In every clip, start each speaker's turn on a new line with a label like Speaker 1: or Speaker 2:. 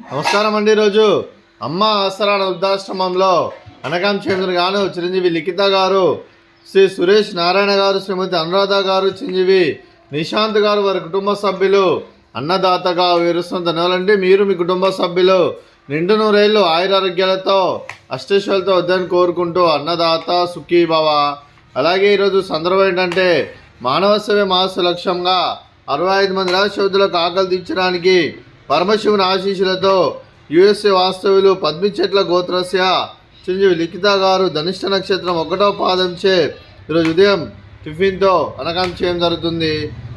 Speaker 1: నమస్కారం అండి. ఈరోజు అమ్మ ఆసరాన వృద్ధాశ్రమంలో అనకాం చంద్ర గారు, చిరంజీవి లిఖిత గారు, శ్రీ సురేష్ నారాయణ గారు, శ్రీమతి అనురాధ గారు, చిరంజీవి నిశాంత్ గారు, వారి కుటుంబ సభ్యులు అన్నదాతగా విరుస్తున్న ధన్యవాదాలండి. మీరు మీ కుటుంబ సభ్యులు నిండు నూరేళ్ళు ఆయురారోగ్యాలతో అష్టైశ్వర్యాలతో వద్దని కోరుకుంటూ అన్నదాత సుఖీ భవ. అలాగే ఈరోజు సందర్భం ఏంటంటే మానవ సేవ మాస లక్ష్యంగా 65 మంది నిరాశోధులకు ఆకలి తీర్చడానికి పరమశివుని ఆశీస్సులతో యుఎస్ఏ వాస్తవ్యులు పద్మిచెట్ల గోత్రస్య చిరంజీవి లిఖిత గారు ధనిష్ట నక్షత్రం 1వ పాదంచే ఈరోజు ఉదయం టిఫిన్తో అనకాం చేయడం జరుగుతుంది.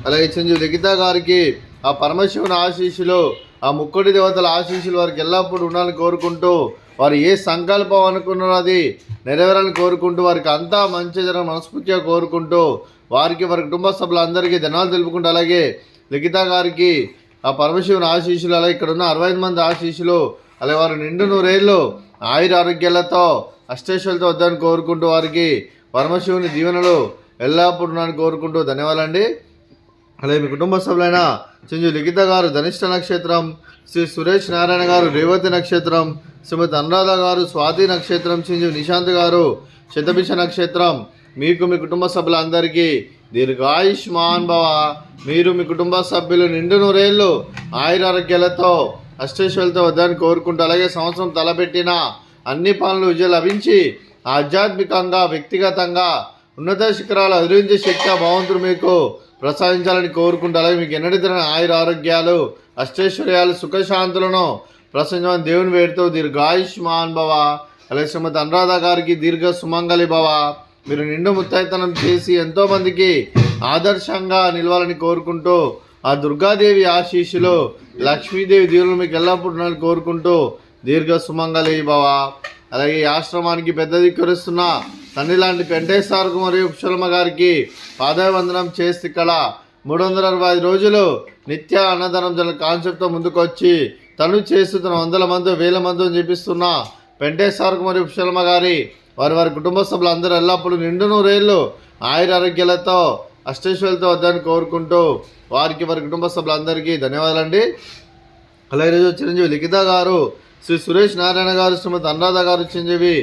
Speaker 1: అలాగే చిరంజీవి లిఖిత గారికి ఆ పరమశివుని ఆశీస్సులు, ఆ ముక్కోటి దేవతల ఆశీస్సులు వారికి ఎల్లప్పుడూ ఉండాలని కోరుకుంటూ, వారు ఏ సంకల్పం అనుకున్నారో అది నెరవేరాలని కోరుకుంటూ, వారికి అంతా మంచి జరగ మనస్ఫూర్తిగా కోరుకుంటూ, వారి కుటుంబ సభ్యులందరికీ ధన్యవాదాలు తెలుపుకుంటూ, అలాగే లిఖిత గారికి ఆ పరమశివుని ఆశీస్సులు, అలాగే ఇక్కడ ఉన్న 65 మంది ఆశీస్సులు, అలాగే వారు నిండు నూరేళ్ళు ఆయురారోగ్యాలతో అష్టైశ్వర్యాలతో వద్దని కోరుకుంటూ, వారికి పరమశివుని దీవెనలు ఎల్లప్పుడూ ఉన్నారని కోరుకుంటూ ధన్యవాదాలండి. అలాగే మీ కుటుంబ సభ్యులైన చిరంజీవి లిఖిత గారు ధనిష్ట నక్షత్రం, శ్రీ సురేష్ నారాయణ గారు రేవతి నక్షత్రం, శ్రీమతి అనురాధ గారు స్వాతి నక్షత్రం, చిరంజీవి నిశాంత్ గారు శతభిష నక్షత్రం. మీకు మీ కుటుంబ సభ్యులందరికీ దీర్ఘాయుష్మాన్ భవ. మీరు మీ కుటుంబ సభ్యులు నిండు నూరేళ్ళు ఆయురారోగ్యాలతో అష్టైశ్వర్యాలతో వద్దని కోరుకుంటూ, అలాగే సంవత్సరం తలపెట్టిన అన్ని పనులు విజయం లభించి ఆధ్యాత్మికంగా వ్యక్తిగతంగా ఉన్నత శిఖరాలు అధిరోహించే శక్తి భగవంతుడు మీకు ప్రసాదించాలని కోరుకుంటూ, అలాగే మీకు ఎన్నడితర ఆయురారోగ్యాలు అష్టైశ్వర్యాలు సుఖశాంతులను ప్రసంగం దేవుని వేడుతూ దీర్ఘాయుష్మాన్ భవ. అలాగే శ్రీమతి అనురాధ గారికి దీర్ఘ సుమంగళి భవ. మీరు నిండు ముత్తైతనం చేసి ఎంతోమందికి ఆదర్శంగా నిలవాలని కోరుకుంటూ, ఆ దుర్గాదేవి ఆశీస్సులు, లక్ష్మీదేవి దీవులు మీకు ఎల్లప్పుడూ కోరుకుంటూ దీర్ఘ సుమంగళి భవ. అలాగే ఈ ఆశ్రమానికి పెద్ద దిక్కురిస్తున్న తండ్రి లాంటి వెంకటేశ్వర మరియు కుశలమ్మ గారికి పాదాభివందనం చేసి ఇక్కడ 365 రోజులు నిత్య అన్నదానం జల కాన్సెప్ట్తో ముందుకొచ్చి తను చేస్తున్న 100 మంది 1000 మంది చెప్పిస్తున్న వెంకటేశ్వర మరియు కుశలమ్మ గారి వారి కుటుంబ సభ్యులందరూ ఎల్లప్పుడూ నిండు నూరేళ్ళు ఆయురారోగ్యాలతో అష్టైశ్వర్యాలతో వద్దని కోరుకుంటూ, వారికి వారి కుటుంబ సభ్యులందరికీ ధన్యవాదాలండి. అలాగే ఈరోజు చిరంజీవి లిఖిత గారు, శ్రీ సురేష్ నారాయణ గారు, శ్రీమతి అనురాధ గారు, చిరంజీవి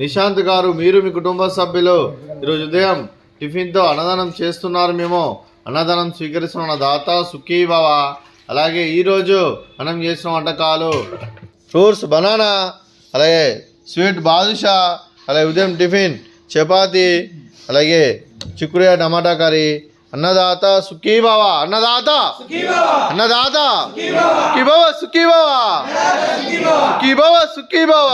Speaker 1: నిశాంత్ గారు, మీరు మీ కుటుంబ సభ్యులు ఈరోజు ఉదయం టిఫిన్తో అన్నదానం చేస్తున్నారు. మేము అన్నదానం స్వీకరిస్తున్న దాత సుఖీ భవ. అలాగే ఈరోజు మనం చేసిన వంటకాలు ఫ్రూట్స్ బనానా, అలాగే స్వీట్ బాదుషా, అలాగే ఉదయం టిఫిన్ చపాతి, అలాగే చిక్కుడుకాయ టమాటా కర్రీ. అన్నదాత సుఖీ భవ. అన్నదాత అన్నదాత సుఖీ భవ, సుఖీ భవ, సుఖీ భవ, సుఖీ భవ.